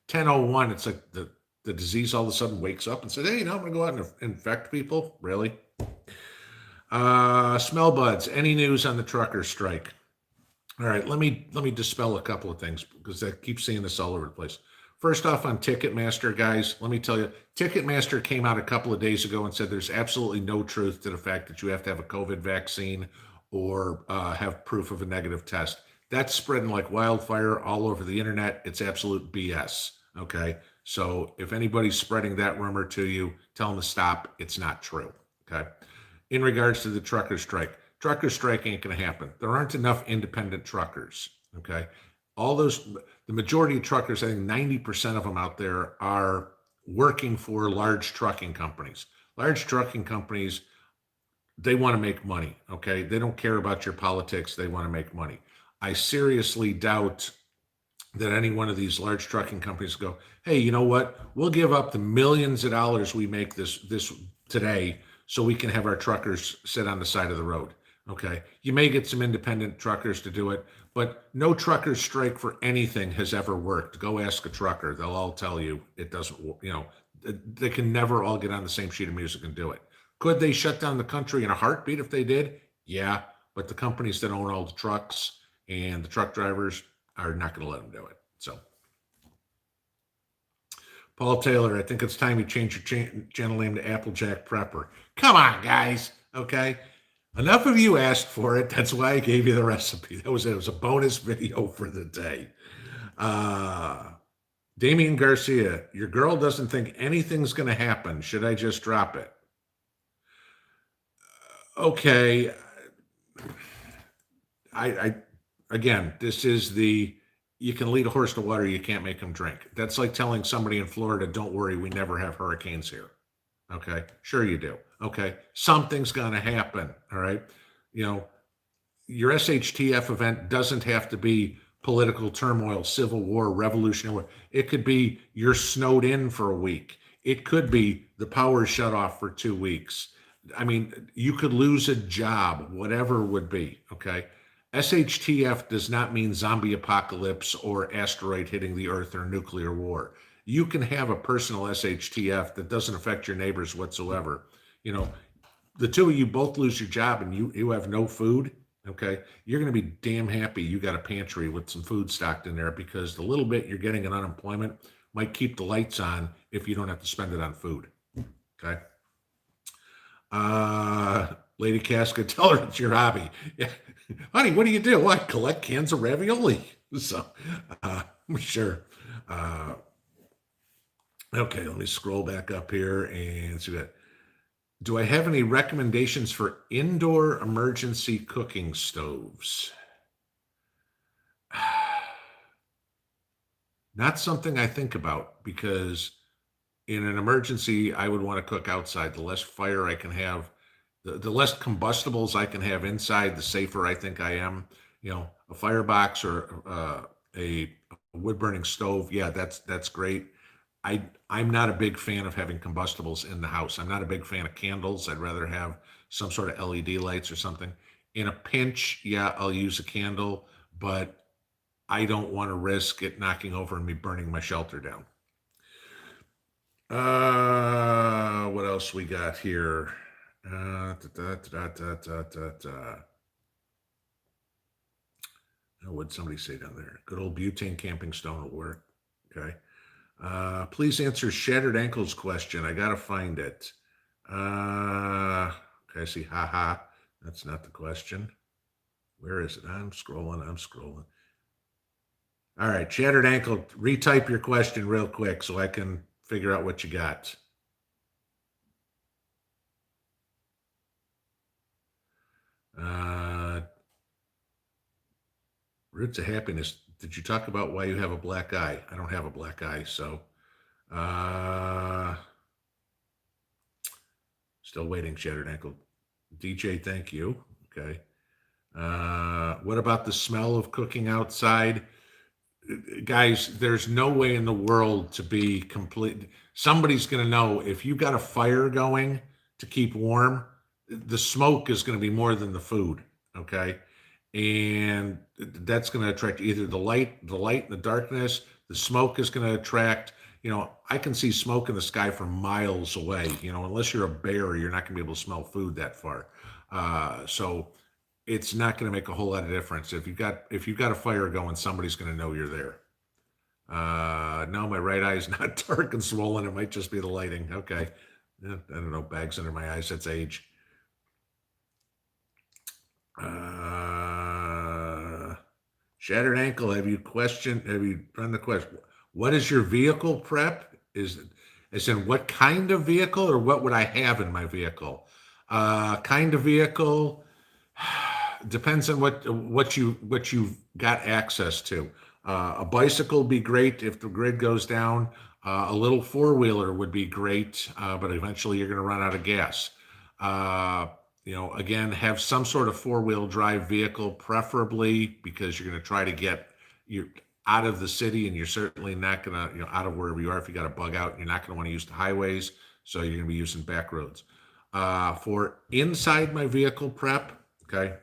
10:01, it's like the disease all of a sudden wakes up and says, hey, I'm going to go out and infect people. Really? Smell buds. Any news on the trucker strike? All right. Let me dispel a couple of things because I keep seeing this all over the place. First off, on Ticketmaster, guys, let me tell you, Ticketmaster came out a couple of days ago and said there's absolutely no truth to the fact that you have to have a COVID vaccine or have proof of a negative test. That's spreading like wildfire all over the internet. It's absolute BS. Okay. So if anybody's spreading that rumor to you, tell them to stop. It's not true. Okay. In regards to the trucker strike ain't going to happen. There aren't enough independent truckers. Okay. The majority of truckers, I think 90% of them out there are working for large trucking companies. Large trucking companies, they want to make money, okay? They don't care about your politics. They want to make money. I seriously doubt that any one of these large trucking companies go, hey, you know what? We'll give up the millions of dollars we make this today so we can have our truckers sit on the side of the road. Okay. You may get some independent truckers to do it, but no trucker strike for anything has ever worked. Go ask a trucker. They'll all tell you it doesn't, they can never all get on the same sheet of music and do it. Could they shut down the country in a heartbeat if they did? Yeah. But the companies that own all the trucks and the truck drivers are not going to let them do it. So Paul Taylor, I think it's time you change your channel name to Applejack Prepper. Come on, guys. Okay. Enough of you asked for it. That's why I gave you the recipe. That was it. It was a bonus video for the day. Damian Garcia, your girl doesn't think anything's going to happen. Should I just drop it? Okay. Again, this is you can lead a horse to water, you can't make him drink. That's like telling somebody in Florida, don't worry, we never have hurricanes here. Okay, sure you do. Okay, something's going to happen. All right, your SHTF event doesn't have to be political turmoil, civil war, revolutionary war. It could be you're snowed in for a week. It could be the power shut off for 2 weeks. I mean, you could lose a job, whatever it would be. Okay. SHTF does not mean zombie apocalypse or asteroid hitting the earth or nuclear war. You can have a personal SHTF that doesn't affect your neighbors whatsoever. You know, the two of you both lose your job and you have no food. Okay. You're going to be damn happy you got a pantry with some food stocked in there, because the little bit you're getting in unemployment might keep the lights on if you don't have to spend it on food. Okay. Lady Casca, tell her it's your hobby. Yeah. Honey, what do you do? Well, I collect cans of ravioli. So, sure. Uh, okay, let me scroll back up here and see that. Do I have any recommendations for indoor emergency cooking stoves? Not something I think about, because in an emergency, I would want to cook outside. The less fire I can have, the less combustibles I can have inside, the safer I think I am. You know, a firebox or a wood burning stove, yeah, that's great. I'm not a big fan of having combustibles in the house. I'm not a big fan of candles. I'd rather have some sort of LED lights or something. In a pinch, yeah, I'll use a candle, but I don't want to risk it knocking over and me burning my shelter down. What else we got here? What would somebody say down there? Good old butane camping stone will work. Okay. Please answer Shattered Ankles question. I gotta find it. Okay, I see. Haha. That's not the question. Where is it? I'm scrolling. All right, Shattered Ankle, retype your question real quick so I can figure out what you got. Roots of Happiness. Did you talk about why you have a black eye? I don't have a black eye, so still waiting, Shattered Ankle. DJ, thank you. Okay. What about the smell of cooking outside? Guys, there's no way in the world to be complete. Somebody's going to know if you got a fire going to keep warm, the smoke is going to be more than the food. Okay. And that's going to attract either the light and the darkness. The smoke is going to attract, I can see smoke in the sky from miles away. Unless you're a bear, you're not going to be able to smell food that far. So it's not going to make a whole lot of difference. If you've got a fire going, somebody's going to know you're there. No, my right eye is not dark and swollen. It might just be the lighting. Okay. I don't know. Bags under my eyes. That's age. Shattered Ankle, have you run the question? What is your vehicle prep? Is in what kind of vehicle, or what would I have in my vehicle? Kind of vehicle depends on what you've got access to. A bicycle would be great if the grid goes down. A little four-wheeler would be great, but eventually you're going to run out of gas. Again, have some sort of four-wheel drive vehicle, preferably, because you're going to try to get you out of the city, and you're certainly not going to, out of wherever you are. If you got a bug out, you're not going to want to use the highways, so you're going to be using back roads. For inside my vehicle prep, okay,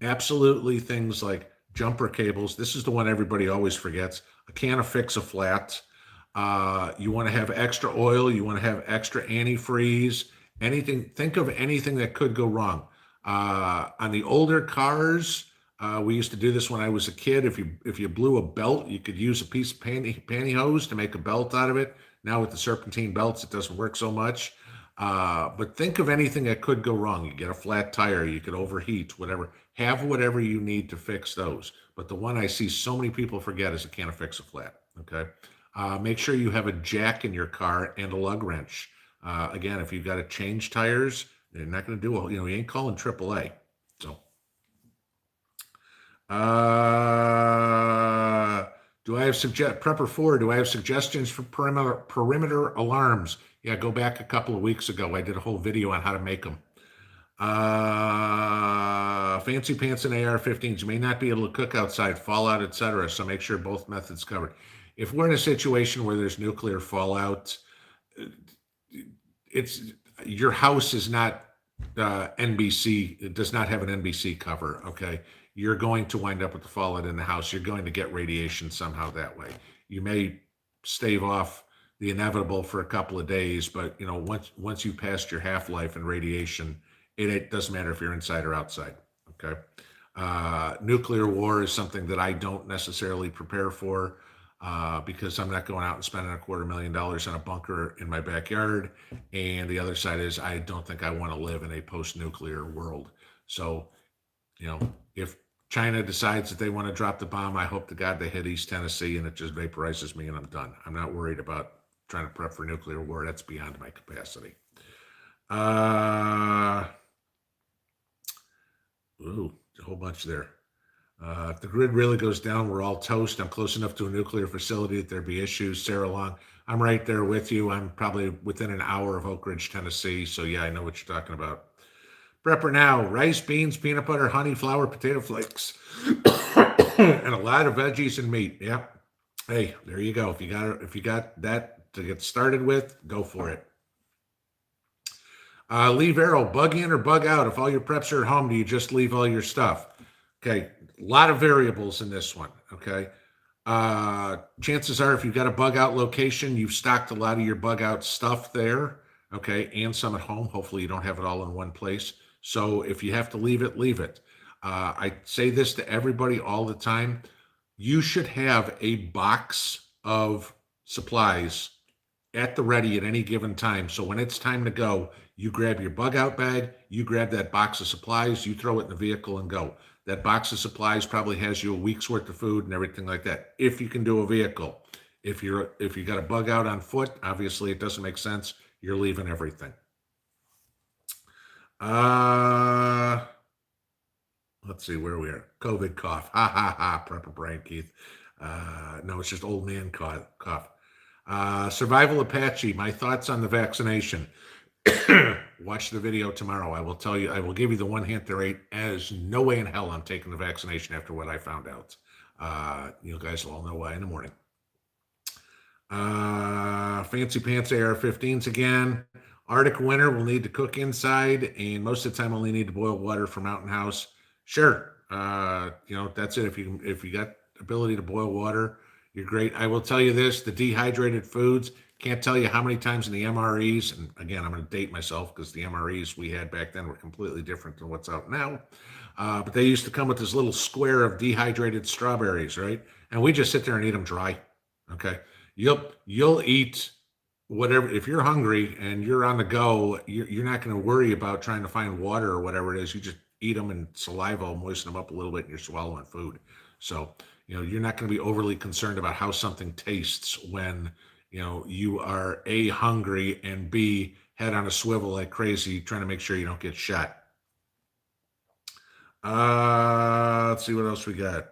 absolutely things like jumper cables. This is the one everybody always forgets. A can of Fix-A-Flat. You want to have extra oil. You want to have extra antifreeze. Anything. Think of anything that could go wrong. On the older cars, we used to do this when I was a kid. If you blew a belt, you could use a piece of pantyhose to make a belt out of it. Now with the serpentine belts, it doesn't work so much. But think of anything that could go wrong. You get a flat tire, you could overheat, whatever. Have whatever you need to fix those. But the one I see so many people forget is a can of Fix-A-Flat. Okay. Make sure you have a jack in your car and a lug wrench. Again, if you've got to change tires, they're not going to do you ain't calling AAA. So, do I have Prepper 4? Do I have suggestions for perimeter alarms? Yeah, go back a couple of weeks ago. I did a whole video on how to make them. Fancy pants and AR-15s. You may not be able to cook outside, fallout, etc. So make sure both methods covered. If we're in a situation where there's nuclear fallout, it's your house is not NBC. It does not have an NBC cover. Okay, you're going to wind up with the fallout in the house. You're going to get radiation somehow that way. You may stave off the inevitable for a couple of days, but once you passed your half life in radiation, it doesn't matter if you're inside or outside. Okay. Nuclear war is something that I don't necessarily prepare for because I'm not going out and spending $250,000 on a bunker in my backyard. And the other side is I don't think I want to live in a post-nuclear world. So, if China decides that they want to drop the bomb, I hope to God they hit East Tennessee and it just vaporizes me and I'm done. I'm not worried about trying to prep for nuclear war. That's beyond my capacity. A whole bunch there. If the grid really goes down, we're all toast. I'm close enough to a nuclear facility that there'd be issues. Sarah Long, I'm right there with you. I'm probably within an hour of Oak Ridge, Tennessee. So yeah, I know what you're talking about. Prepper now: rice, beans, peanut butter, honey, flour, potato flakes, and a lot of veggies and meat. Yeah. Hey, there you go. If you got that to get started with, go for it. Leave arrow, bug in or bug out. If all your preps are at home, do you just leave all your stuff? Okay, a lot of variables in this one. Okay, chances are if you've got a bug out location, you've stocked a lot of your bug out stuff there. Okay, and some at home. Hopefully, you don't have it all in one place. So if you have to leave it, leave it. I say this to everybody all the time. You should have a box of supplies at the ready at any given time. So when it's time to go, you grab your bug out bag, you grab that box of supplies, you throw it in the vehicle and go. That box of supplies probably has you a week's worth of food and everything like that. If you can do a vehicle. If you got a bug out on foot, obviously it doesn't make sense. You're leaving everything. Let's see where we are. COVID cough. Ha ha ha. Prepper brain, Keith. No, it's just old man cough. Survival Apache. My thoughts on the vaccination. Watch the video tomorrow. I will tell you. I will give you the one hint there ain't as no way in hell I'm taking the vaccination after what I found out. You guys will all know why in the morning. Fancy pants AR-15s again. Arctic winter will need to cook inside, and most of the time only need to boil water for Mountain House. Sure, that's it. If you got ability to boil water, you're great. I will tell you this: the dehydrated foods. Can't tell you how many times in the MREs, and again, I'm going to date myself because the MREs we had back then were completely different than what's out now. But they used to come with this little square of dehydrated strawberries, right? And we just sit there and eat them dry. Okay, you'll eat whatever. If you're hungry and you're on the go, you're not going to worry about trying to find water or whatever it is. You just eat them and saliva will moisten them up a little bit and you're swallowing food. So, you're not going to be overly concerned about how something tastes when, you are A, hungry, and B, head on a swivel like crazy, trying to make sure you don't get shot. Let's see what else we got.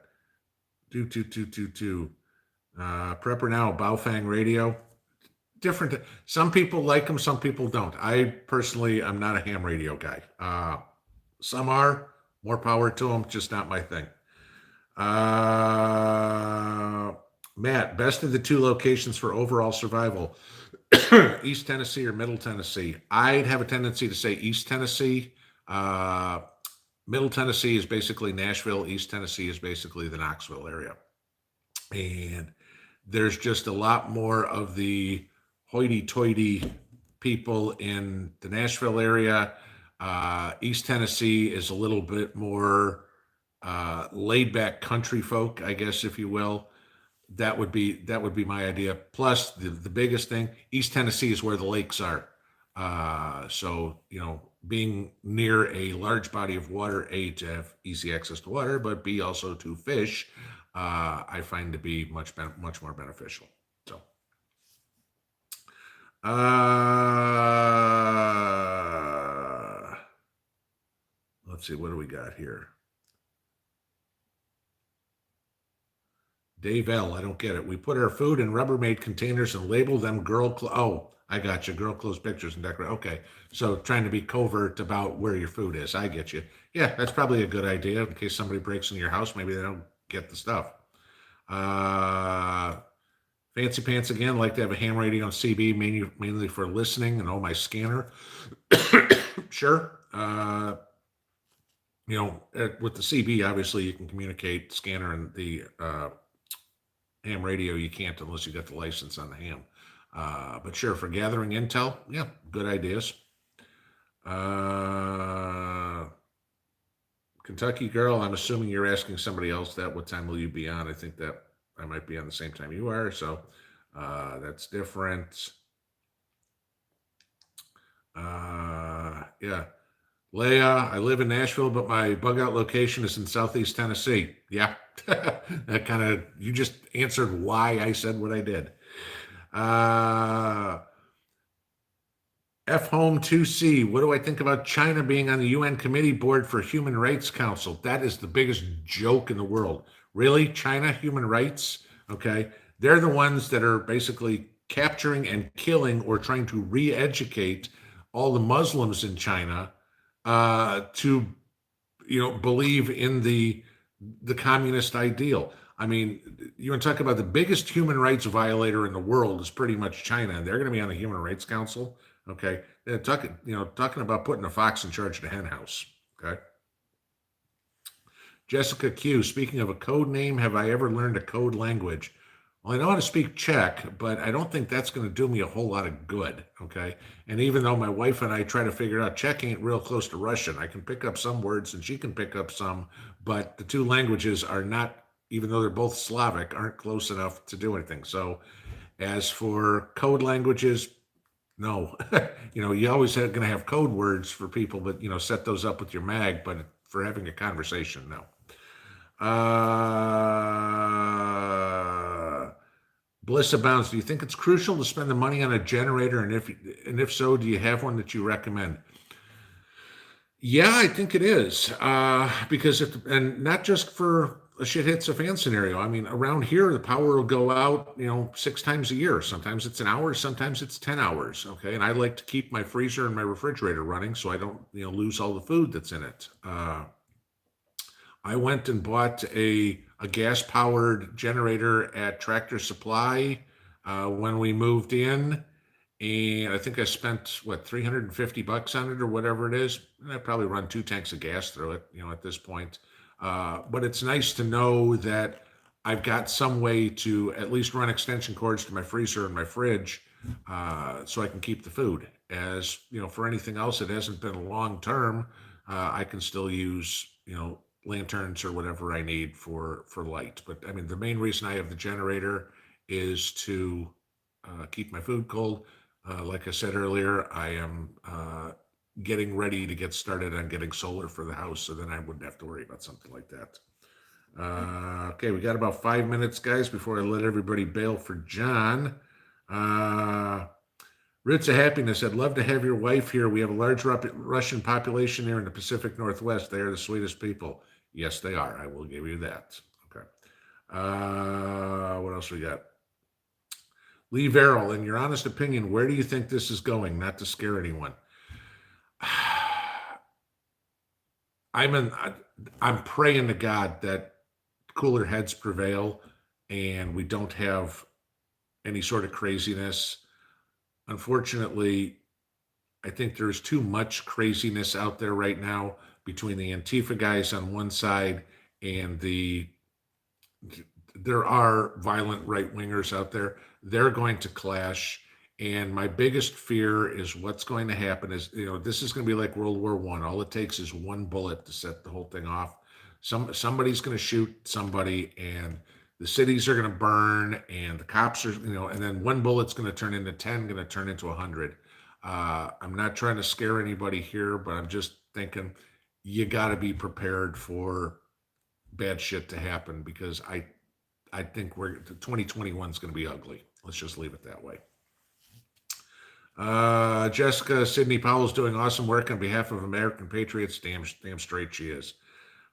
Prepper now, Baofeng radio. Different. Some people like them, some people don't. I personally, I'm not a ham radio guy. Some are, more power to them, just not my thing. Matt, best of the two locations for overall survival, East Tennessee or Middle Tennessee? I'd have a tendency to say East Tennessee. Middle Tennessee is basically Nashville. East Tennessee is basically the Knoxville area. And there's just a lot more of the hoity-toity people in the Nashville area. East Tennessee is a little bit more laid-back country folk, I guess, if you will. That would be my idea. Plus, the biggest thing, East Tennessee is where the lakes are. So, being near a large body of water, A, to have easy access to water, but B, also to fish, I find to be much more beneficial. So, let's see, what do we got here? Dave L., I don't get it. We put our food in Rubbermaid containers and label them oh, I got you. Girl clothes pictures and decorate. Okay. So trying to be covert about where your food is. I get you. Yeah, that's probably a good idea in case somebody breaks into your house. Maybe they don't get the stuff. Fancy pants again. Like to have a ham radio on CB, mainly for listening, and my scanner. Sure. With the CB, obviously you can communicate scanner and the ham radio. You can't unless you got the license on the ham. But sure, for gathering intel, yeah, good ideas. Kentucky girl, I'm assuming you're asking somebody else that. What time will you be on? I think that I might be on the same time you are, so that's different. Yeah. Leah, I live in Nashville, but my bug out location is in Southeast Tennessee. Yeah. That kind of, you just answered why I said what I did. F Home 2C, what do I think about China being on the UN Committee Board for Human Rights Council? That is the biggest joke in the world. Really? China, human rights? Okay. They're the ones that are basically capturing and killing or trying to re educate all the Muslims in China to believe in the communist ideal. I mean, you want to talk about the biggest human rights violator in the world is pretty much China, and they're going to be on the Human Rights Council. Okay, and talking about putting a fox in charge of the hen house. Okay. Jessica Q. Speaking of a code name, have I ever learned a code language? Well, I know how to speak Czech, but I don't think that's going to do me a whole lot of good. Okay. And even though my wife and I try to figure it out, Czech ain't real close to Russian. I can pick up some words and she can pick up some, but the two languages are not, even though they're both Slavic, aren't close enough to do anything. So as for code languages, no. You always going to have code words for people, but, set those up with your mag, but for having a conversation, no. Bliss abounds. Do you think it's crucial to spend the money on a generator? And if so, do you have one that you recommend? Yeah, I think it is. Because and not just for a shit hits a fan scenario. I mean, around here, the power will go out, 6 times a year. Sometimes it's an hour, sometimes it's 10 hours. Okay. And I like to keep my freezer and my refrigerator running so I don't, lose all the food that's in it. I went and bought a gas-powered generator at Tractor Supply when we moved in, and I think I spent $350 on it or whatever it is. And I probably run 2 tanks of gas through it, at this point. But it's nice to know that I've got some way to at least run extension cords to my freezer and my fridge, so I can keep the food. As for anything else that hasn't been long term, I can still use lanterns or whatever I need for light. But I mean, the main reason I have the generator is to keep my food cold. Like I said earlier, I am getting ready to get started on getting solar for the house, so then I wouldn't have to worry about something like that. Okay, we got about 5 minutes, guys, before I let everybody bail for John. Roots of Happiness, I'd love to have your wife here. We have a large Russian population here in the Pacific Northwest. They are the sweetest people. Yes, they are. I will give you that. Okay. What else we got? Lee Verrill, in your honest opinion, where do you think this is going? Not to scare anyone. I'm praying to God that cooler heads prevail and we don't have any sort of craziness. Unfortunately, I think there's too much craziness out there right now between the Antifa guys on one side and there are violent right-wingers out there. They're going to clash. And my biggest fear is what's going to happen is, this is going to be like World War I. All it takes is one bullet to set the whole thing off. Somebody's going to shoot somebody and the cities are going to burn and the cops are, and then one bullet's going to turn into 10, going to turn into 100. I'm not trying to scare anybody here, but I'm just thinking you got to be prepared for bad shit to happen because I think 2021 is going to be ugly. Let's just leave it that way. Jessica Sidney Powell's doing awesome work on behalf of American Patriots. Damn straight she is.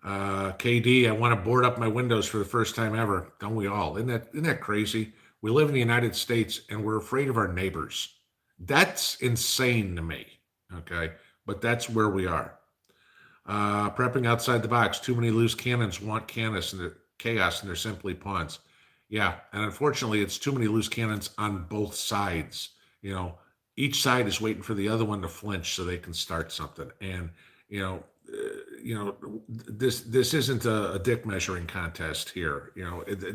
KD, I want to board up my windows for the first time ever. Don't we all? Isn't that crazy? We live in the United States and we're afraid of our neighbors. That's insane to me. Okay. But that's where we are. Prepping outside the box. Too many loose cannons want chaos and they're simply pawns. Yeah, and unfortunately, it's too many loose cannons on both sides. You know, each side is waiting for the other one to flinch so they can start something. And you know, this isn't a dick measuring contest here.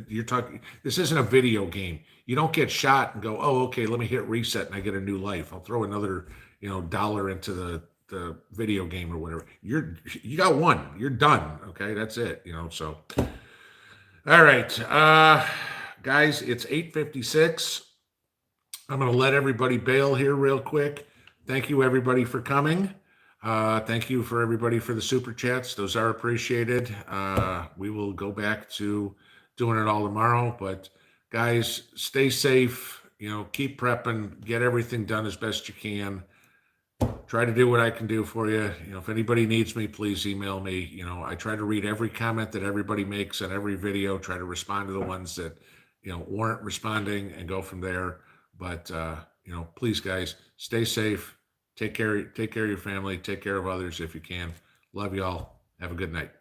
You're talking. This isn't a video game. You don't get shot and go, oh, okay, let me hit reset and I get a new life. I'll throw another dollar into the video game or whatever. You got one. You're done. Okay, that's it. So. All right, guys, it's 8:56. I'm going to let everybody bail here real quick. Thank you, everybody, for coming. Thank you for everybody for the super chats. Those are appreciated. We will go back to doing it all tomorrow. But guys, stay safe. Keep prepping. Get everything done as best you can. Try to do what I can do for you. If anybody needs me, please email me. I try to read every comment that everybody makes on every video, try to respond to the ones that, weren't responding and go from there. But, please guys, stay safe. Take care of your family. Take care of others if you can. Love y'all. Have a good night.